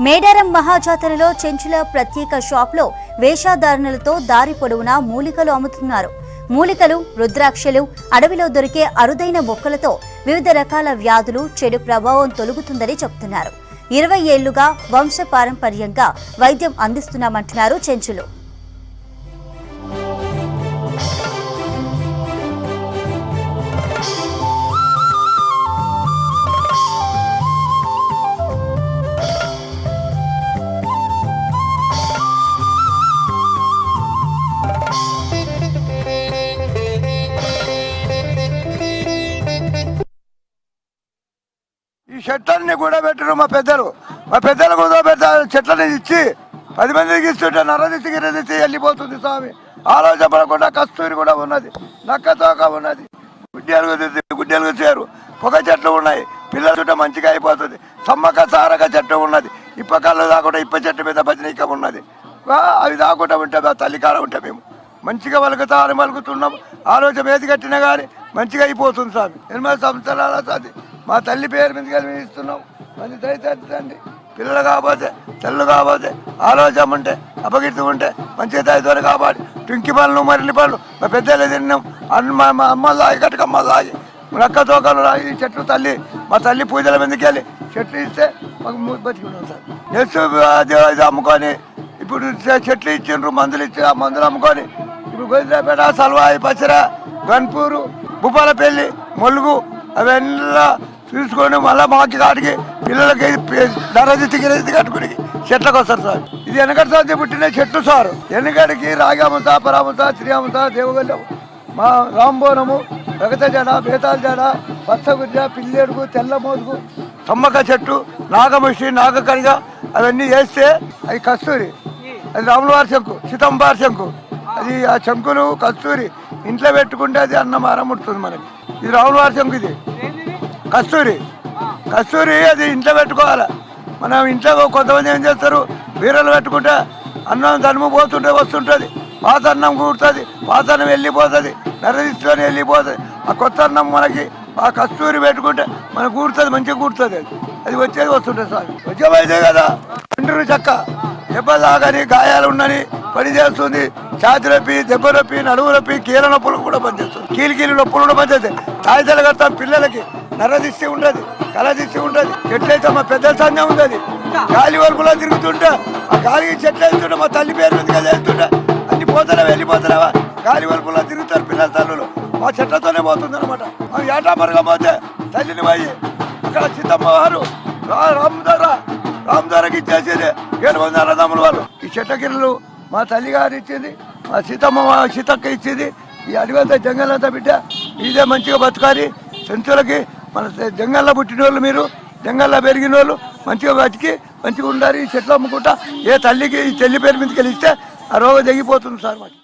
మేడారం మహాజాతరలో చెంచుల ప్రత్యేక షాప్లో వేషధారణలతో దారి పొడవునా మూలికలు అమ్ముతున్నారు. మూలికలు, రుద్రాక్షలు, అడవిలో దొరికే అరుదైన మొక్కలతో వివిధ రకాల వ్యాధులు, చెడు ప్రభావం తొలగుతుందని చెబుతున్నారు. 20 ఏళ్లుగా వంశపారంపర్యంగా వైద్యం అందిస్తున్నామంటున్నారు చెంచులు. ఈ చెట్లన్నీ కూడా పెట్టరు మా పెద్దలు కూడా పెడతారు. చెట్లని ఇచ్చి 10 మందికి ఇస్తుంటే నరదిచ్చి గిరదిచ్చి వెళ్ళిపోతుంది స్వామి. ఆలోచన పడకుండా కస్తూరి కూడా ఉన్నది, నక్కతోక ఉన్నది, గుడ్డెలు చేరు, పొగ చెట్లు ఉన్నాయి. పిల్లల చుట్టూ మంచిగా అయిపోతుంది. సమ్మక సారక చెట్టు ఉన్నది. ఇప్ప కళ్ళు దాకుండా ఇప్ప చెట్టు మీద భజనిక ఉన్నది. అవి దాకుండా ఉంటే తల్లికాడ ఉంటే మేము మంచిగా వలుకుతామని వలుకుతున్నాం. ఆలోచన ఏది కట్టినా కానీ మంచిగా అయిపోతుంది స్వామి. 8 సంవత్సరాల సాది మా తల్లి పేరు మీద మేము ఇస్తున్నాం. మంచి దయచేయండి. పిల్లలు కాకపోతే తెల్లు కాకపోతే ఆలోచన ఉంటే అపకీర్తి ఉంటే మంచిగా దయతో కాబట్టి టుంకి పళ్ళు మరిలి పళ్ళు మా పెద్దలు తిన్నాం. మా అమ్మ లాగి కట్టుకమ్మ లాగి నక్క తోకలు లాగి చెట్లు తల్లి మా తల్లి పూజల మీదకి వెళ్ళి చెట్లు ఇస్తే మాకు బతికున్నాం సార్. నెక్స్ట్ అమ్ముకొని ఇప్పుడు చెట్లు ఇచ్చిండ్రు, మందులు ఇచ్చి ఆ మందులు అమ్ముకొని ఇప్పుడు గోవిందరాపేట, సల్వాయి, పచ్చర, గన్పూరు, భూపాలపల్లి, మొలుగు అవన్నీ చూసుకొని మళ్ళీ మాకి కాడికి పిల్లలకి ధరదిత్తి కట్టుకుని చెట్లకు వస్తారు సార్. ఇది వెనకటి సార్ పుట్టిన చెట్టు సార్. వెనకడికి రాగామత, పరామత, శ్రీరామత, దేవగల్లం, మా రాంబోనము, రగత జడ, బేతాల జడ, పచ్చగుజ్జ, పిల్లేడుగు, తెల్ల మోదుగు, సమ్మక చెట్టు, నాగముషి, నాగకనిగ అవన్నీ వేస్తే అది కస్తూరి. అది రాములవారి శంకు, సీతమ్మవారి శంకు. అది ఆ శంకులు కస్తూరి ఇంట్లో పెట్టుకుంటే అది అన్నం ఆరముడుతుంది మనకి. ఇది రాములవారి శంకు. ఇది కస్తూరి అది ఇంట్లో పెట్టుకోవాలి. మనం ఇంట్లో కొంతమంది ఏం చేస్తారు, బీరలు పెట్టుకుంటే అన్నం ధనము పోతుంటే వస్తుంటుంది, పాత అన్నం కూడుతుంది, పాత అన్నం వెళ్ళిపోతుంది, నరదిస్తూనే వెళ్ళిపోతుంది. ఆ కొత్త అన్నం మనకి ఆ కస్తూరి పెట్టుకుంటే మనకు కూడుతుంది, మంచిగా కూడుతుంది. అది వచ్చేది వస్తుంటుంది సార్. వచ్చేవైతే కదా ఇంటరు చక్క దెబ్బ తాగని గాయాలు ఉన్నని పని చేస్తుంది. ఛాతి నొప్పి, దెబ్బ నొప్పి, నడువు నొప్పి, కీళ్ళ నొప్పులు కూడా పనిచేస్తుంది. కీలు నొప్పులు కూడా పనిచేస్తాయి. తాయితలు కడతాం పిల్లలకి. నరదిష్టి ఉండదు, కలదిష్టి ఉండదు. చెట్లు అయితే మా పెద్దల సంధ్య ఉంటుంది. గాలి వరకులో తిరుగుతుంటే ఆ గాలికి చెట్లు వేస్తుంటే మా తల్లి పేరు మీదుగా చేస్తుంటే అన్ని పోతారా వెళ్ళిపోతారా గాలి వరకులో తిరుగుతారు పిల్లల తల్లులు. మా చెట్లతోనే పోతుంది అనమాట. అవి ఏటామరగా పోతే తల్లిని పోయి అక్కడ సీతమ్మ వారు రామదారకి ఇచ్చేసేది 7 మంది అన్నదమ్ముల వాళ్ళు. ఈ చెట్లకిళ్ళు మా తల్లి గారు ఇచ్చింది, మా సీతక్క ఇచ్చింది. ఈ అడవంతా జంగలంతా బిడ్డ ఇదే మంచిగా బతకాలి. సెంచులకి మన జంగల్లో పుట్టిన వాళ్ళు, మీరు జంగల్లో పెరిగిన వాళ్ళు మంచిగా బతికి మంచిగా ఉండాలి. ఈ చెట్లు అమ్ముకుంటా ఏ తల్లికి ఈ చెల్లి పేరు మీదకి వెళ్తే ఆ రోగం తెగిపోతుంది సార్ మాకు.